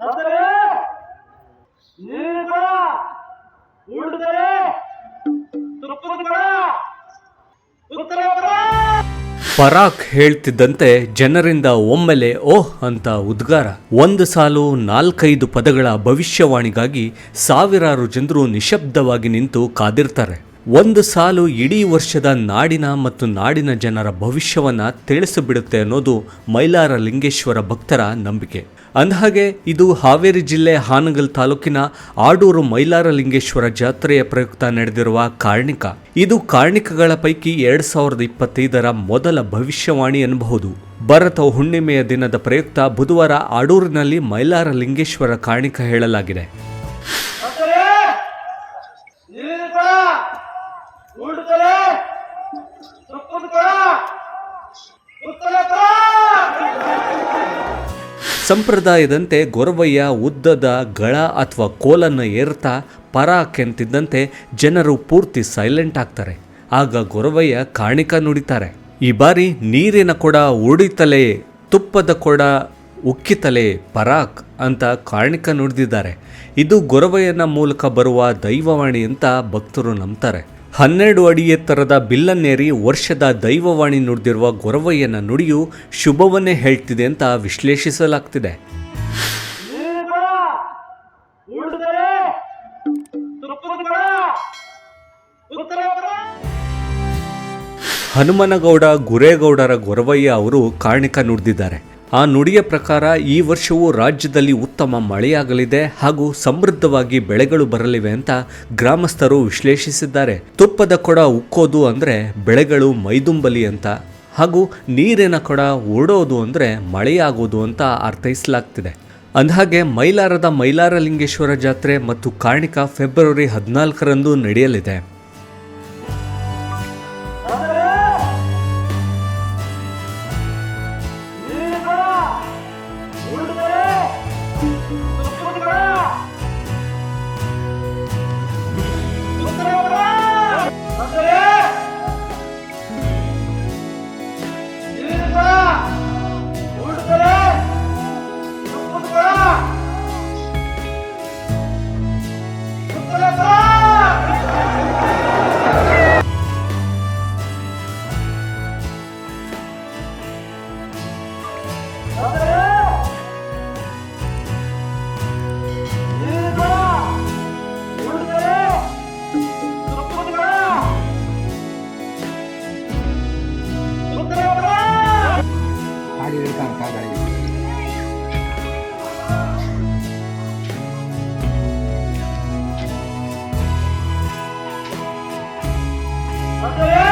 ಅಂದರೆ ನೀರು ಕೊಡ, ಉಳಿದರೆ ತುಪ್ಪದ ಕೊಡ, ಉತ್ತರ ಕೊಡ. ಪರಾಕ್ ಹೇಳ್ತಿದ್ದಂತೆ ಜನರಿಂದ ಒಮ್ಮೆಲೆ ಓಹ್ ಅಂತ ಉದ್ಗಾರ. ಒಂದು ಸಾಲು 4-5 ಪದಗಳ ಭವಿಷ್ಯವಾಣಿಗಾಗಿ ಸಾವಿರಾರು ಜನರು ನಿಶಬ್ದವಾಗಿ ನಿಂತು ಕಾದಿರ್ತಾರೆ. ಒಂದು ಸಾಲು ಇಡೀ ವರ್ಷದ ನಾಡಿನ ಮತ್ತು ನಾಡಿನ ಜನರ ಭವಿಷ್ಯವನ್ನ ತಿಳಿಸಿಬಿಡುತ್ತೆ ಅನ್ನೋದು ಮೈಲಾರ ಲಿಂಗೇಶ್ವರ ಭಕ್ತರ ನಂಬಿಕೆ. ಅಂದಹಾಗೆ ಇದು ಹಾವೇರಿ ಜಿಲ್ಲೆ ಹಾನಗಲ್ ತಾಲೂಕಿನ ಆಡೂರು ಮೈಲಾರ ಲಿಂಗೇಶ್ವರ ಜಾತ್ರೆಯ ಪ್ರಯುಕ್ತ ನಡೆದಿರುವ ಕಾರ್ಣಿಕ. ಇದು ಕಾರ್ಣಿಕಗಳ ಪೈಕಿ 2025ರ ಮೊದಲ ಭವಿಷ್ಯವಾಣಿ ಎನ್ನಬಹುದು. ಭರತ ಹುಣ್ಣಿಮೆಯ ದಿನದ ಪ್ರಯುಕ್ತ ಬುಧವಾರ ಆಡೂರಿನಲ್ಲಿ ಮೈಲಾರ ಲಿಂಗೇಶ್ವರ ಕಾರ್ಣಿಕ ಹೇಳಲಾಗಿದೆ. ಸಂಪ್ರದಾಯದಂತೆ ಗೊರವಯ್ಯ ಉದ್ದದ ಗಳ ಅಥವಾ ಕೋಲನ್ನು ಏರ್ತಾ ಪರಾಕ್ ಎಂತಿದ್ದಂತೆ ಜನರು ಪೂರ್ತಿ ಸೈಲೆಂಟ್ ಆಗ್ತಾರೆ. ಆಗ ಗೊರವಯ್ಯ ಕಾರ್ಣಿಕ ನುಡಿತಾರೆ. ಈ ಬಾರಿ ನೀರಿನ ಕೊಡ ಉಡಿತಲೆ, ತುಪ್ಪದ ಕೊಡ ಉಕ್ಕಿತಲೆ ಪರಾಕ್ ಅಂತ ಕಾರ್ಣಿಕ ನುಡಿದಿದ್ದಾರೆ. ಇದು ಗೊರವಯ್ಯನ ಮೂಲಕ ಬರುವ ದೈವವಾಣಿ ಅಂತ ಭಕ್ತರು ನಂಬ್ತಾರೆ. 12 ಅಡಿ ಎತ್ತರದ ಬಿಲ್ಲನ್ನೇರಿ ವರ್ಷದ ದೈವವಾಣಿ ನುಡಿದಿರುವ ಗೊರವಯ್ಯನ ನುಡಿಯು ಶುಭವನ್ನೇ ಹೇಳ್ತಿದೆ ಅಂತ ವಿಶ್ಲೇಷಿಸಲಾಗ್ತಿದೆ. ಹನುಮನಗೌಡ ಗುರೇಗೌಡರ ಗೊರವಯ್ಯ ಅವರು ಕಾರ್ಣಿಕ ನುಡಿದಿದ್ದಾರೆ. ಆ ನುಡಿಯ ಪ್ರಕಾರ ಈ ವರ್ಷವೂ ರಾಜ್ಯದಲ್ಲಿ ಉತ್ತಮ ಮಳೆಯಾಗಲಿದೆ ಹಾಗೂ ಸಮೃದ್ಧವಾಗಿ ಬೆಳೆಗಳು ಬರಲಿವೆ ಅಂತ ಗ್ರಾಮಸ್ಥರು ವಿಶ್ಲೇಷಿಸಿದ್ದಾರೆ. ತುಪ್ಪದ ಕೊಡ ಉಕ್ಕೋದು ಅಂದರೆ ಬೆಳೆಗಳು ಮೈದುಂಬಲಿ ಅಂತ, ಹಾಗೂ ನೀರಿನ ಕೊಡ ಓಡೋದು ಅಂದರೆ ಮಳೆಯಾಗೋದು ಅಂತ ಅರ್ಥೈಸಲಾಗ್ತಿದೆ. ಅಂದಹಾಗೆ ಮೈಲಾರದ ಮೈಲಾರ ಲಿಂಗೇಶ್ವರ ಜಾತ್ರೆ ಮತ್ತು ಕಾರ್ಣಿಕ ಫೆಬ್ರವರಿ 14ರಂದು ನಡೆಯಲಿದೆ. ಅಂದರೆ